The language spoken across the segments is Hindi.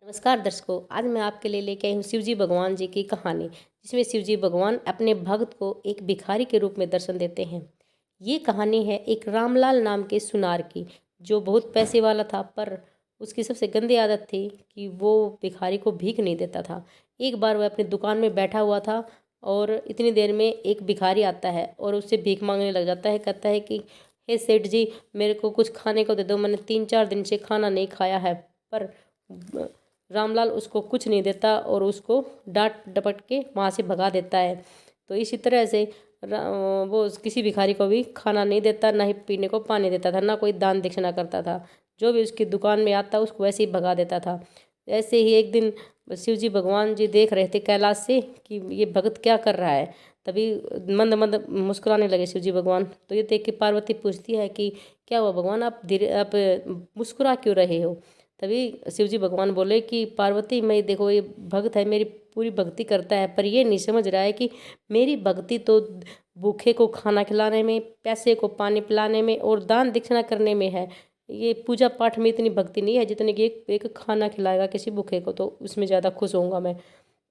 नमस्कार दर्शकों, आज मैं आपके लिए लेके आई हूँ शिवजी भगवान जी की कहानी, जिसमें शिवजी भगवान अपने भक्त को एक भिखारी के रूप में दर्शन देते हैं। ये कहानी है एक रामलाल नाम के सुनार की, जो बहुत पैसे वाला था, पर उसकी सबसे गंदी आदत थी कि वो भिखारी को भीख नहीं देता था। एक बार वह अपनी दुकान में बैठा हुआ था और इतनी देर में एक भिखारी आता है और उससे भीख मांगने लग जाता है। कहता है कि हे सेठ जी, मेरे को कुछ खाने को दे दो, मैंने 3-4 दिन से खाना नहीं खाया है। पर रामलाल उसको कुछ नहीं देता और उसको डांट डपट के वहाँ से भगा देता है। तो इसी तरह से वो किसी भिखारी को भी खाना नहीं देता, ना ही पीने को पानी देता था, ना कोई दान दक्षिणा करता था। जो भी उसकी दुकान में आता उसको वैसे ही भगा देता था। ऐसे ही एक दिन शिवजी भगवान जी देख रहे थे कैलाश से कि ये भगत क्या कर रहा है। तभी मंद मंद मुस्कुराने लगे शिवजी भगवान। तो ये देख के पार्वती पूछती है कि क्या हुआ भगवान, आप मुस्कुरा क्यों रहे हो। तभी शिवजी भगवान बोले कि पार्वती, मैं देखो ये भक्त है, मेरी पूरी भक्ति करता है, पर ये नहीं समझ रहा है कि मेरी भक्ति तो भूखे को खाना खिलाने में, पैसे को पानी पिलाने में और दान दक्षिणा करने में है। ये पूजा पाठ में इतनी भक्ति नहीं है जितनी कि एक खाना खिलाएगा किसी भूखे को, तो उसमें ज़्यादा खुश होऊंगा मैं।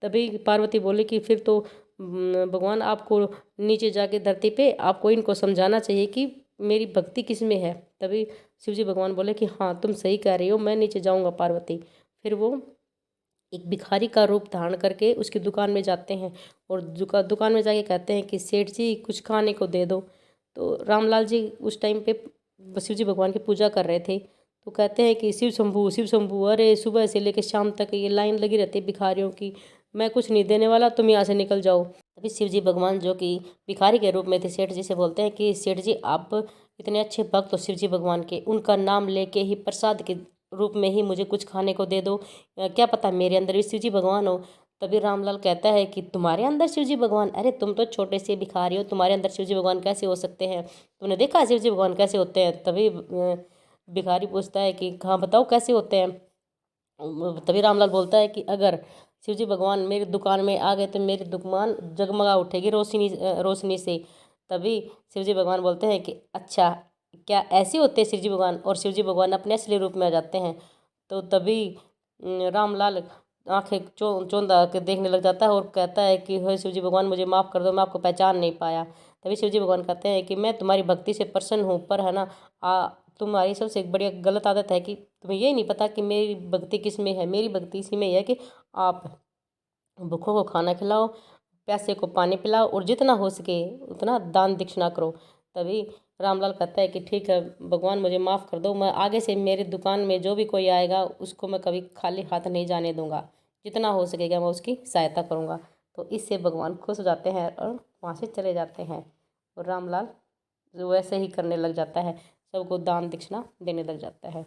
तभी पार्वती बोले कि फिर तो भगवान आपको नीचे जाके धरती पे आपको इनको समझाना चाहिए कि मेरी भक्ति किस में है। तभी शिवजी भगवान बोले कि हाँ, तुम सही कह रही हो, मैं नीचे जाऊंगा पार्वती। फिर वो एक भिखारी का रूप धारण करके उसकी दुकान में जाते हैं और दुकान में जाके कहते हैं कि सेठ जी कुछ खाने को दे दो। तो रामलाल जी उस टाइम पे शिवजी भगवान की पूजा कर रहे थे। तो कहते हैं कि शिव शंभू, अरे सुबह से लेकर शाम तक ये लाइन लगी रहती है भिखारियों की, मैं कुछ नहीं देने वाला, तुम यहाँ से निकल जाओ। तभी शिवजी भगवान, जो कि भिखारी के रूप में थे, सेठ जी से बोलते हैं कि सेठ जी, आप इतने अच्छे भक्त हो शिवजी भगवान के, उनका नाम लेके ही प्रसाद के रूप में ही मुझे कुछ खाने को दे दो। क्या पता मेरे अंदर भी शिवजी भगवान हो। तभी रामलाल कहता है कि तुम्हारे अंदर शिवजी भगवान, अरे तुम तो छोटे से भिखारी हो, तुम्हारे अंदर शिवजी भगवान कैसे हो सकते हैं, तुमने देखा शिवजी भगवान कैसे होते हैं। तभी भिखारी पूछता है कि हाँ बताओ कैसे होते हैं। तभी रामलाल बोलता है कि अगर शिवजी भगवान मेरी दुकान में आ गए तो मेरी दुकान जगमगा उठेगी रोशनी से। तभी शिवजी भगवान बोलते हैं कि अच्छा, क्या ऐसे होते हैं शिवजी भगवान, और शिवजी भगवान अपने असली रूप में आ जाते हैं। तो तभी रामलाल आंखें चौंधा के देखने लग जाता है और कहता है कि हे शिवजी भगवान, मुझे माफ़ कर दो, मैं आपको पहचान नहीं पाया। तभी शिवजी भगवान कहते हैं कि मैं तुम्हारी भक्ति से प्रसन्न हूँ, पर है ना, तुम्हारी सबसे एक बड़ी गलत आदत है कि तुम्हें ये नहीं पता कि मेरी भक्ति किस में है। मेरी भक्ति इसी में है कि आप भूखों को खाना खिलाओ, प्यासे को पानी पिलाओ और जितना हो सके उतना दान दक्षिणा करो। तभी रामलाल कहता है कि ठीक है भगवान, मुझे माफ़ कर दो, मैं आगे से मेरी दुकान में जो भी कोई आएगा उसको मैं कभी खाली हाथ नहीं जाने दूंगा, जितना हो सकेगा मैं उसकी सहायता करूंगा। तो इससे भगवान खुश हो जाते हैं और वहाँ से चले जाते हैं। और रामलाल वैसे ही करने लग जाता है, सबको दान दक्षिणा देने लग जाता है।